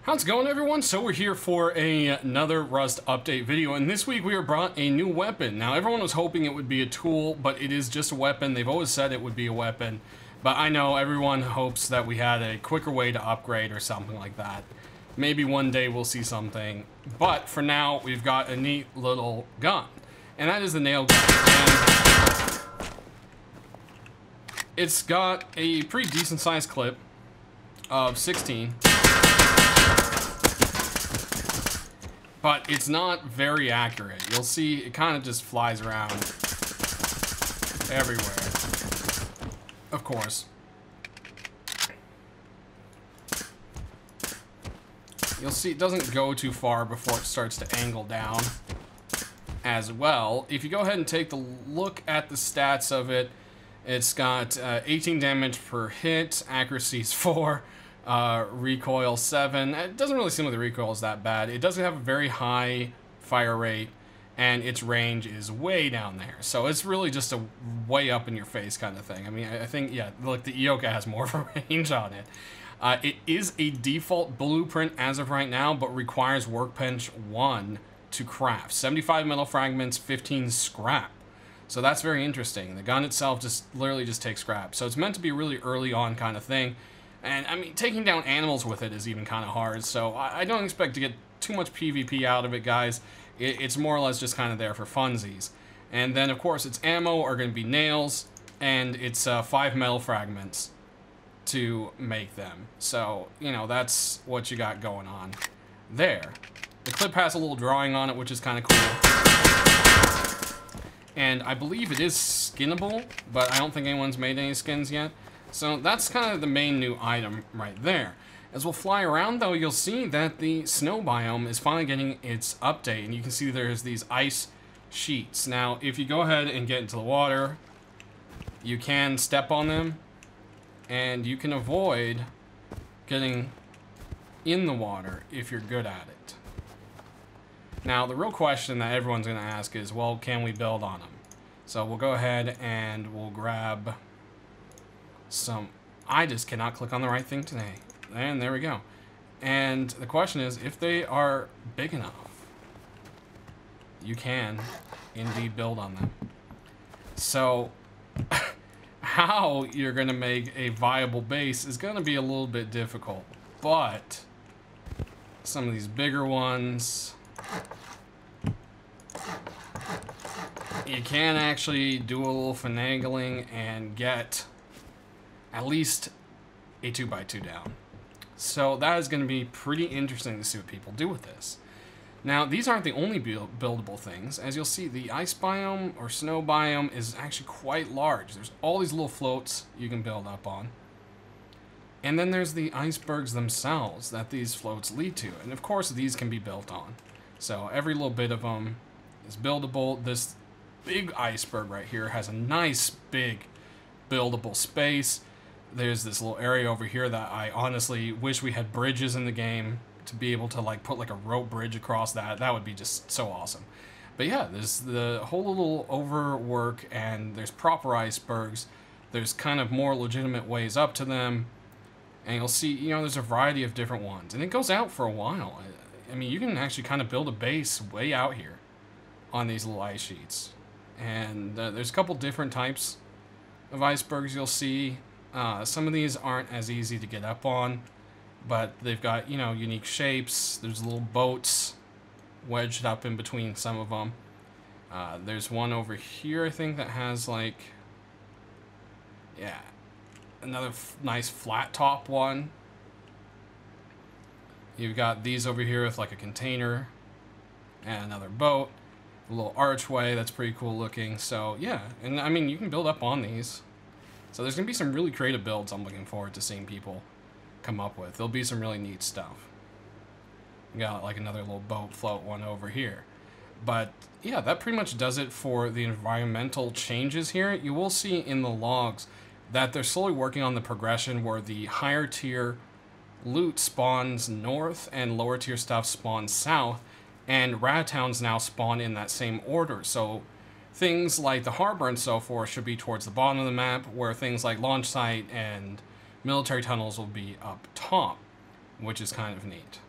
How's it going, everyone? So we're here for another Rust update video, and this week we were brought a new weapon. Now, everyone was hoping it would be a tool, but it is just a weapon. They've always said it would be a weapon, but I know everyone hopes that we had a quicker way to upgrade or something like that. Maybe one day we'll see something, but for now, we've got a neat little gun, and that is the nail gun. And it's got a pretty decent sized clip of 16. But it's not very accurate. You'll see it kind of just flies around everywhere. Of course. You'll see it doesn't go too far before it starts to angle down as well. If you go ahead and take the look at the stats of it, it's got 18 damage per hit, accuracy is 4. Recoil 7. It doesn't really seem like the recoil is that bad. It doesn't have a very high fire rate, and its range is way down there. So it's really just a way up in your face kind of thing. I mean, I think, yeah, look, the Ioka has more of a range on it. It is a default blueprint as of right now, but requires Workbench 1 to craft. 75 metal fragments, 15 scrap. So that's very interesting. The gun itself literally just takes scrap. So it's meant to be a really early on kind of thing. And, I mean, taking down animals with it is even kind of hard, so I don't expect to get too much PvP out of it, guys. It's more or less just kind of there for funsies. And then, of course, its ammo are going to be nails, and it's 5 metal fragments to make them. So, you know, that's what you got going on there. The clip has a little drawing on it, which is kind of cool. And I believe it is skinnable, but I don't think anyone's made any skins yet. So that's kind of the main new item right there. As we'll fly around, though, you'll see that the snow biome is finally getting its update, and you can see there's these ice sheets. Now, if you go ahead and get into the water, you can step on them, and you can avoid getting in the water if you're good at it. Now, the real question that everyone's going to ask is, well, can we build on them? So we'll go ahead and we'll grab some. I just cannot click on the right thing today. And there we go. And the question is, if they are big enough, you can indeed build on them. So how you're going to make a viable base is going to be a little bit difficult. But some of these bigger ones, you can actually do a little finagling and get at least a 2x2 down. So that is going to be pretty interesting to see what people do with this. Now, these aren't the only buildable things. As you'll see, the ice biome or snow biome is actually quite large. There's all these little floats you can build up on. And then there's the icebergs themselves that these floats lead to. And of course, these can be built on. So every little bit of them is buildable. This big iceberg right here has a nice big buildable space. There's this little area over here that I honestly wish we had bridges in the game to be able to like put like a rope bridge across that. That would be just so awesome. But yeah, there's the whole little overwork, and there's proper icebergs. There's kind of more legitimate ways up to them. And you'll see, you know, there's a variety of different ones. And it goes out for a while. I mean, you can actually kind of build a base way out here on these little ice sheets. And there's a couple different types of icebergs you'll see. Some of these aren't as easy to get up on, but they've got, you know, unique shapes. There's little boats wedged up in between some of them. There's one over here, I think, that has like, yeah, another nice flat top one. You've got these over here with like a container and another boat, a little archway that's pretty cool looking. So yeah, and I mean, you can build up on these. So there's going to be some really creative builds I'm looking forward to seeing people come up with. There'll be some really neat stuff. We got like another little boat float one over here. But yeah, that pretty much does it for the environmental changes here. You will see in the logs that they're slowly working on the progression where the higher tier loot spawns north and lower tier stuff spawns south. And Rattowns now spawn in that same order. So things like the harbor and so forth should be towards the bottom of the map, where things like launch site and military tunnels will be up top, which is kind of neat.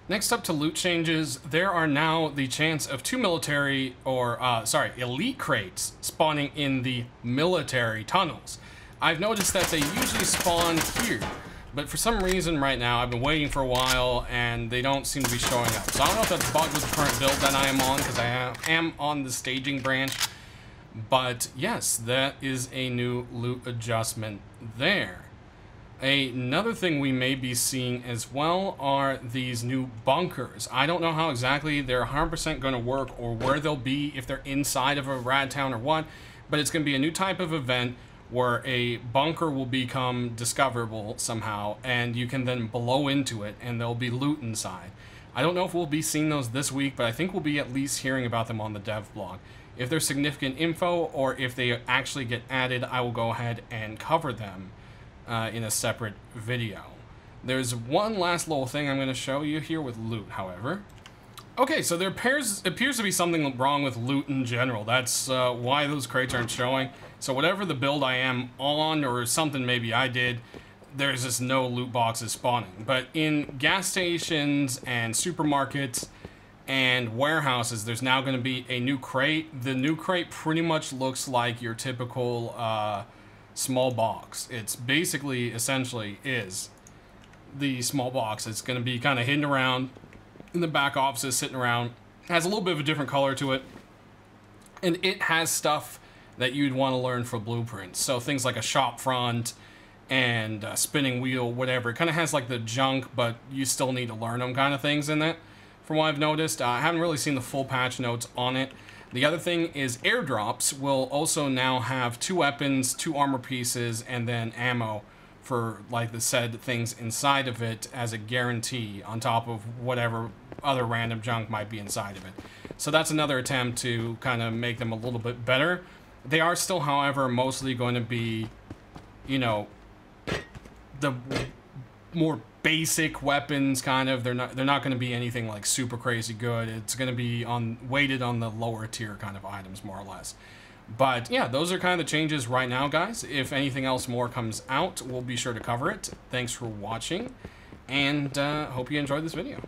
Next up to loot changes, there are now the chance of 2 military, or, elite crates spawning in the military tunnels. I've noticed that they usually spawn here, but for some reason right now, I've been waiting for a while, and they don't seem to be showing up. So I don't know if that's bugged with the current build that I am on, because I am on the staging branch. But yes, that is a new loot adjustment there. Another thing we may be seeing as well are these new bunkers. I don't know how exactly they're 100% going to work or where they'll be, if they're inside of a rad town or what, but it's going to be a new type of event where a bunker will become discoverable somehow, and you can then blow into it and there'll be loot inside. I don't know if we'll be seeing those this week, but I think we'll be at least hearing about them on the dev blog. If there's significant info or if they actually get added, I will go ahead and cover them in a separate video. There's one last little thing I'm going to show you here with loot, however. Okay, so there appears to be something wrong with loot in general. That's why those crates aren't showing. So whatever the build I am on, or something maybe I did, there's just no loot boxes spawning. But in gas stations and supermarkets and warehouses, there's now going to be a new crate. The new crate pretty much looks like your typical small box. It's basically, essentially, is the small box. It's going to be kind of hidden around in the back offices, sitting around. It has a little bit of a different color to it, and it has stuff that you'd want to learn for blueprints. So things like a shop front and a spinning wheel, whatever. It kind of has like the junk, but you still need to learn them kind of things in it, from what I've noticed. I haven't really seen the full patch notes on it. The other thing is airdrops will also now have 2 weapons, 2 armor pieces, and then ammo for like the said things inside of it as a guarantee on top of whatever other random junk might be inside of it. So that's another attempt to kind of make them a little bit better. They are still, however, mostly going to be, you know, the more basic weapons, kind of. They're not going to be anything like super crazy good. It's going to be weighted on the lower tier kind of items, more or less. But yeah, those are kind of the changes right now, guys. If anything else more comes out, we'll be sure to cover it. Thanks for watching, and hope you enjoyed this video.